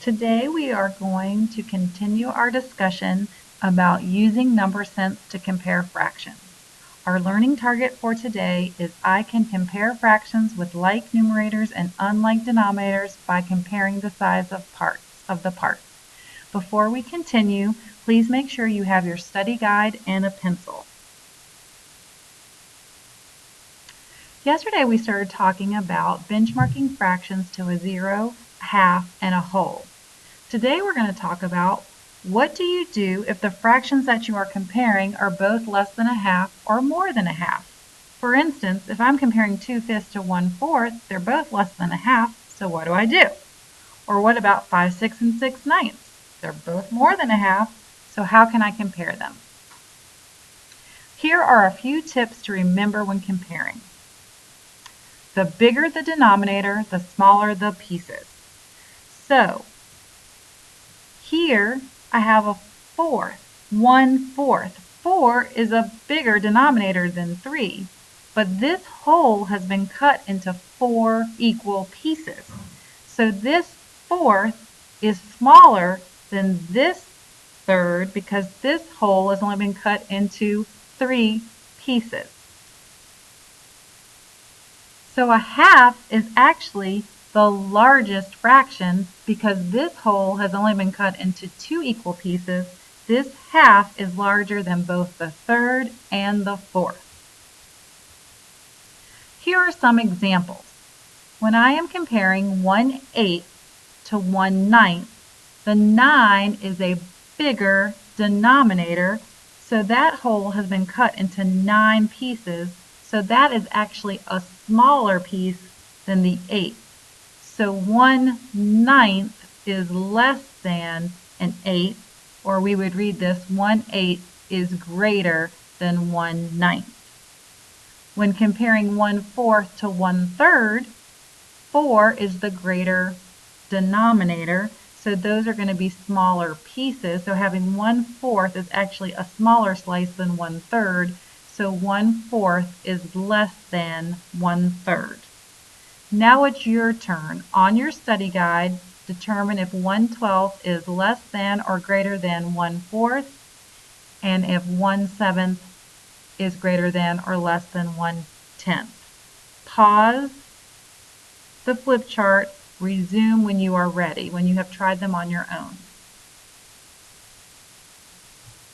Today we are going to continue our discussion about using number sense to compare fractions. Our learning target for today is I can compare fractions with like numerators and unlike denominators by comparing the size of the parts. Before we continue, please make sure you have your study guide and a pencil. Yesterday we started talking about benchmarking fractions to a zero, a half, and a whole. Today we're going to talk about what do you do if the fractions that you are comparing are both less than a half or more than a half. For instance, if I'm comparing 2/5 to 1/4, they're both less than a half, so what do I do? Or what about 5/6 and 6/9? They're both more than a half, so how can I compare them? Here are a few tips to remember when comparing. The bigger the denominator, the smaller the pieces. So here I have a fourth, 1/4. 4 is a bigger denominator than 3, but this whole has been cut into 4 equal pieces. So this fourth is smaller than this third because this whole has only been cut into 3 pieces. So a half is actually the largest fraction because this whole has only been cut into 2 equal pieces. This half is larger than both the third and the fourth. Here are some examples. When I am comparing 1/8 to 1/9, the 9 is a bigger denominator, so that whole has been cut into 9 pieces. So that is actually a smaller piece than the 8. So 1/9 is less than an 8, or we would read this 1/8 is greater than 1/9. When comparing 1/4 to 1/3, 4 is the greater denominator, so those are going to be smaller pieces. So having 1/4 is actually a smaller slice than 1/3. So 1/4 is less than 1/3. Now it's your turn. On your study guide, determine if 1/12 is less than or greater than 1/4, and if 1/7 is greater than or less than 1/10. Pause the flip chart, resume when you are ready, when you have tried them on your own.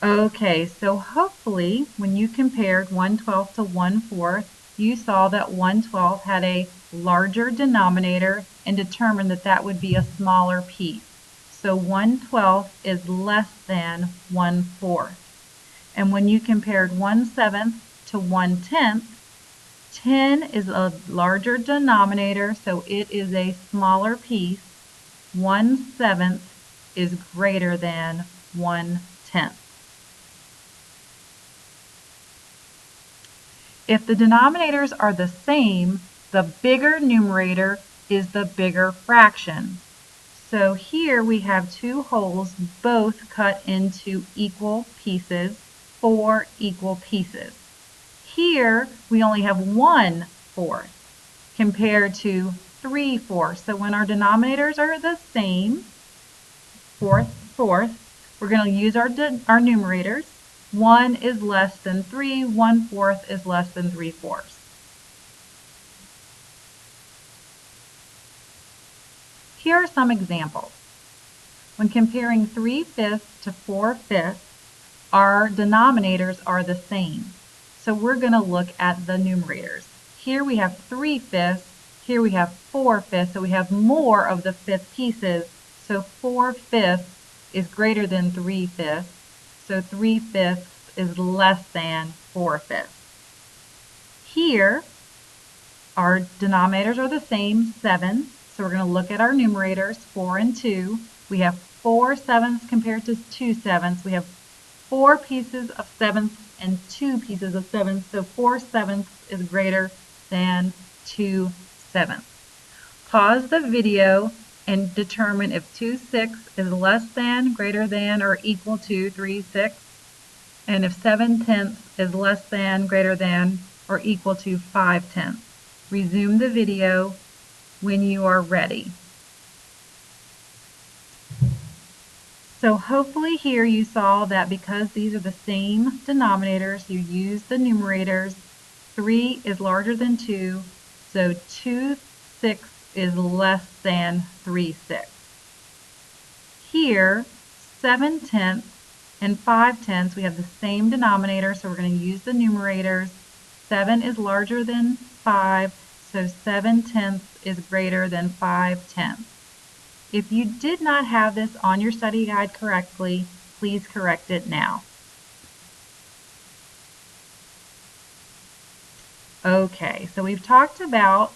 Okay, so hopefully when you compared 1/12 to 1/4, you saw that 1/12 had a larger denominator and determined that that would be a smaller piece. So 1/12 is less than 1/4. And when you compared 1/7 to 1/10, 10 is a larger denominator, so it is a smaller piece. 1/7 is greater than 1/10. If the denominators are the same, the bigger numerator is the bigger fraction. So here we have 2 wholes both cut into equal pieces, 4 equal pieces. Here we only have 1/4 compared to 3/4. So when our denominators are the same, fourth, we're going to use our numerators. 1 is less than 3, 1/4 is less than 3/4. Here are some examples. When comparing 3/5 to 4/5, our denominators are the same. So we're going to look at the numerators. Here we have 3/5, here we have 4/5, so we have more of the fifth pieces. So 4/5 is greater than 3/5. So 3/5 is less than 4/5. Here, our denominators are the same, 7. So we're going to look at our numerators, 4 and 2. We have 4/7 compared to 2/7. We have 4 pieces of 7 and 2 pieces of 7. So 4/7 is greater than 2/7. Pause the video and determine if 2/6 is less than, greater than, or equal to 3/6, and if 7/10 is less than, greater than, or equal to 5/10. Resume the video when you are ready. So hopefully here you saw that because these are the same denominators, you use the numerators. 3 is larger than 2, so 2/6 is less than 3/6. Here, 7/10 and 5/10, we have the same denominator, so we're going to use the numerators. 7 is larger than 5, so 7/10 is greater than 5/10. If you did not have this on your study guide correctly, please correct it now. Okay, so we've talked about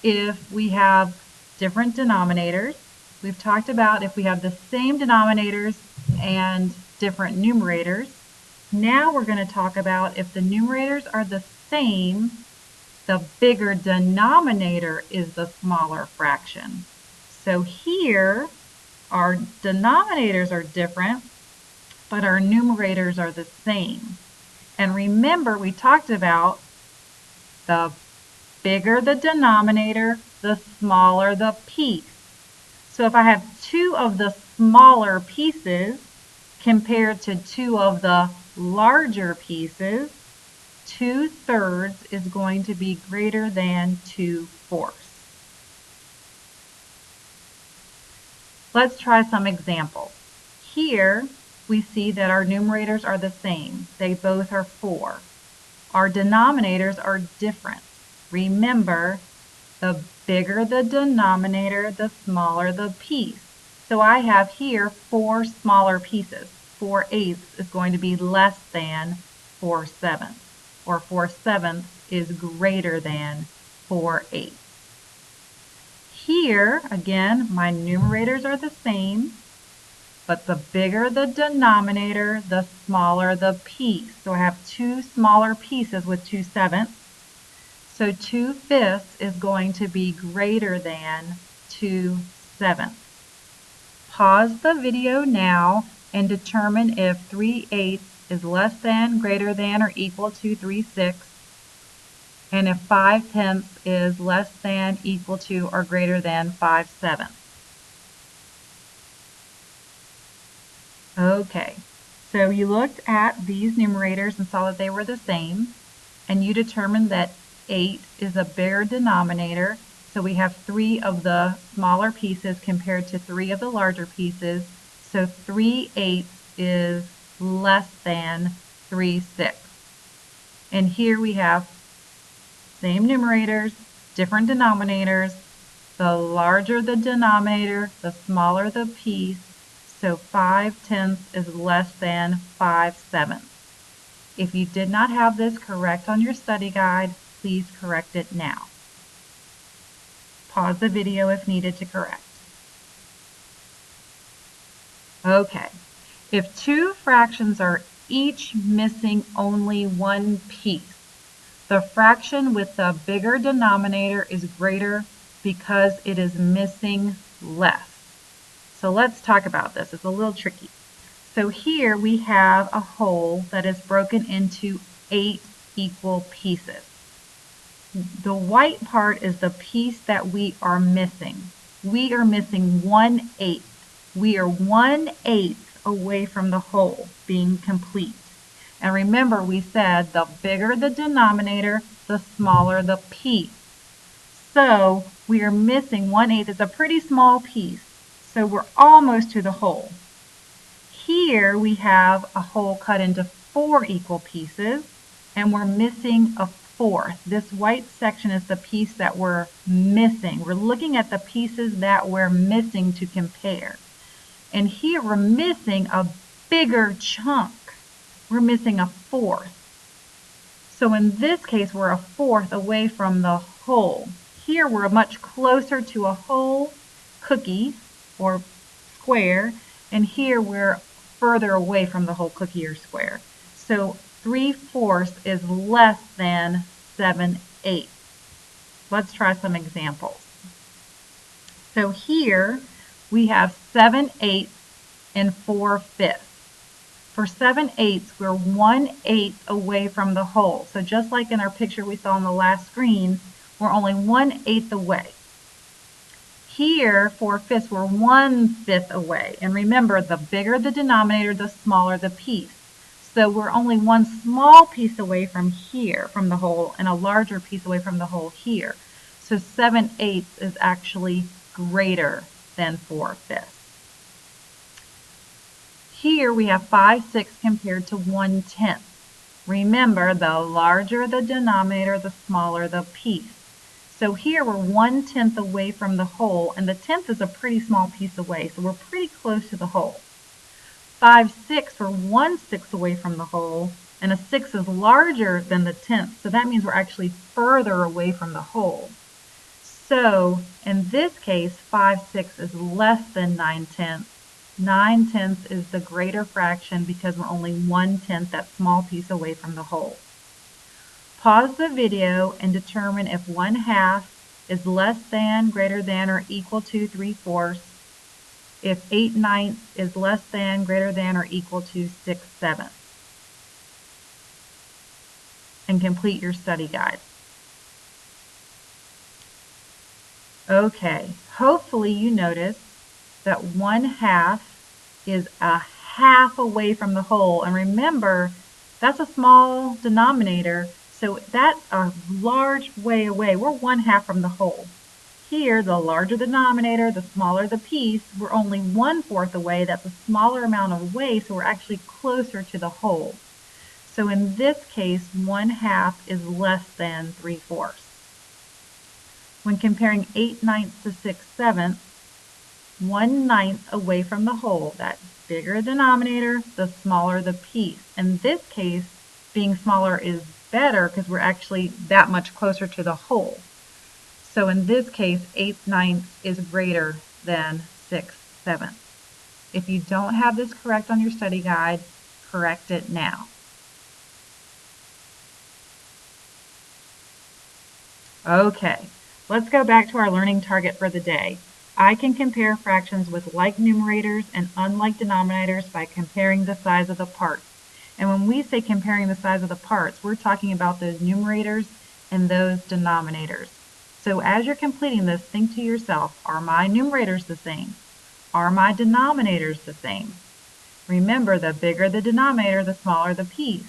if we have different denominators. We've talked about if we have the same denominators and different numerators. Now we're going to talk about if the numerators are the same, the bigger denominator is the smaller fraction. So here, our denominators are different, but our numerators are the same. And remember, we talked about the bigger the denominator, the smaller the piece. So if I have 2 of the smaller pieces compared to 2 of the larger pieces, 2/3 is going to be greater than 2/4. Let's try some examples. Here we see that our numerators are the same. They both are 4. Our denominators are different. Remember, the bigger the denominator, the smaller the piece. So I have here 4 smaller pieces. 4/8 is going to be less than 4/7, or 4/7 is greater than 4/8. Here, again, my numerators are the same, but the bigger the denominator, the smaller the piece. So I have 2 smaller pieces with 2/7. So 2/5 is going to be greater than 2/7. Pause the video now and determine if 3/8 is less than, greater than, or equal to 3/6, and if 5/10 is less than, equal to, or greater than 5/7. Okay, so you looked at these numerators and saw that they were the same, and you determined that 8 is a bigger denominator, so we have 3 of the smaller pieces compared to 3 of the larger pieces, so 3/8 is less than 3/6. And here we have same numerators, different denominators. The larger the denominator, the smaller the piece, so 5/10 is less than 5/7. If you did not have this correct on your study guide, please correct it now. Pause the video if needed to correct. Okay, if 2 fractions are each missing only one piece, the fraction with the bigger denominator is greater because it is missing less. So let's talk about this. It's a little tricky. So here we have a whole that is broken into 8 equal pieces. The white part is the piece that we are missing. We are missing 1/8. We are 1/8 away from the whole being complete. And remember, we said the bigger the denominator, the smaller the piece. So we are missing 1/8. It's a pretty small piece. So we're almost to the whole. Here we have a whole cut into 4 equal pieces, and we're missing a 4th. This white section is the piece that we're missing. We're looking at the pieces that we're missing to compare. And here we're missing a bigger chunk. We're missing a 4th. So in this case, we're a 4th away from the whole. Here we're much closer to a whole cookie or square, and here we're further away from the whole cookie or square. So 3/4 is less than 7/8. Let's try some examples. So here we have 7/8 and 4/5. For 7/8, we're 1/8 away from the whole. So just like in our picture we saw on the last screen, we're only 1/8 away. Here, 4/5, we're 1/5 away. And remember, the bigger the denominator, the smaller the piece. So we're only one small piece away from here, from the whole, and a larger piece away from the whole here. So 7/8 is actually greater than 4/5. Here we have 5/6 compared to 1/10. Remember, the larger the denominator, the smaller the piece. So here we're 1/10 away from the whole, and the 10th is a pretty small piece away, so we're pretty close to the whole. 5/6, we're 1/6 away from the whole, and a 6 is larger than the 10th, so that means we're actually further away from the whole. So in this case, 5/6 is less than 9/10. 9/10 is the greater fraction because we're only 1/10, that small piece, away from the whole. Pause the video and determine if 1/2 is less than, greater than, or equal to 3/4. If 8/9 is less than, greater than, or equal to 6/7. And complete your study guide. Okay, hopefully you notice that 1/2 is a half away from the whole. And remember, that's a small denominator, so that's a large way away. We're 1/2 from the whole. Here, the larger the denominator, the smaller the piece. We're only 1/4 away. That's a smaller amount away, so we're actually closer to the whole. So in this case, 1/2 is less than 3/4. When comparing 8/9 to 6/7, 1/9 away from the whole, that bigger denominator, the smaller the piece. In this case, being smaller is better because we're actually that much closer to the whole. So in this case, 8/9 is greater than 6/7. If you don't have this correct on your study guide, correct it now. Okay, let's go back to our learning target for the day. I can compare fractions with like numerators and unlike denominators by comparing the size of the parts. And when we say comparing the size of the parts, we're talking about those numerators and those denominators. So as you're completing this, think to yourself, are my numerators the same? Are my denominators the same? Remember, the bigger the denominator, the smaller the piece.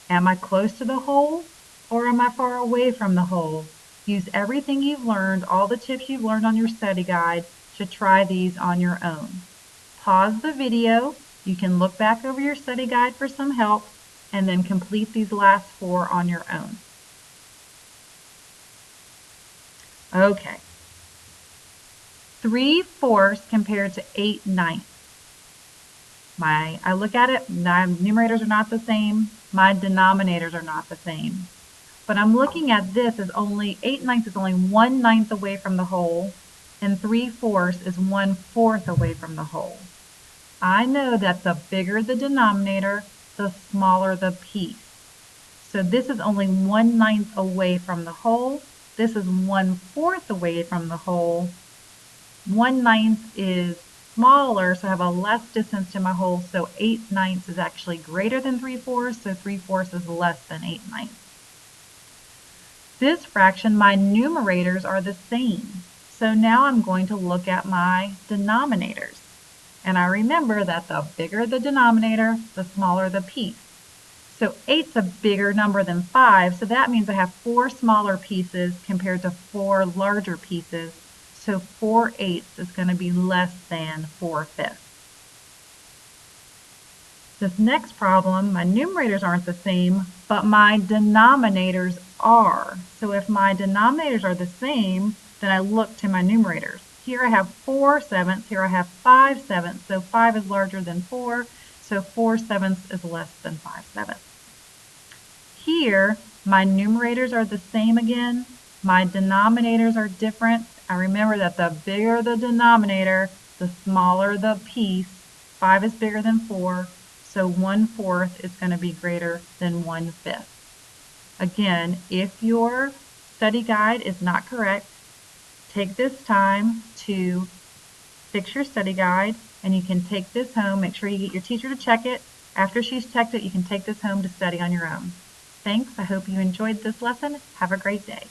Am I close to the whole or am I far away from the whole? Use everything you've learned, all the tips you've learned on your study guide, to try these on your own. Pause the video. You can look back over your study guide for some help and then complete these last 4 on your own. Okay. 3/4 compared to 8/9. I look at it, my numerators are not the same, my denominators are not the same. But I'm looking at this as only 8/9 is only 1/9 away from the whole, and 3/4 is 1/4 away from the whole. I know that the bigger the denominator, the smaller the piece. So this is only 1/9 away from the whole. This is 1/4 away from the whole. 1/9 is smaller, so I have a less distance to my whole, so 8/9 is actually greater than 3/4, so 3/4 is less than 8/9. This fraction, my numerators are the same. So now I'm going to look at my denominators. And I remember that the bigger the denominator, the smaller the piece. So 8's a bigger number than 5, so that means I have 4 smaller pieces compared to 4 larger pieces. So 4/8 is going to be less than 4/5. This next problem, my numerators aren't the same, but my denominators are. So if my denominators are the same, then I look to my numerators. Here I have 4/7, here I have 5/7, so 5 is larger than 4, so 4/7 is less than 5/7. Here, my numerators are the same again, my denominators are different. I remember that the bigger the denominator, the smaller the piece. 5 is bigger than 4, so 1/4 is going to be greater than 1/5. Again, if your study guide is not correct, take this time to fix your study guide, and you can take this home. Make sure you get your teacher to check it. After she's checked it, you can take this home to study on your own. Thanks. I hope you enjoyed this lesson. Have a great day.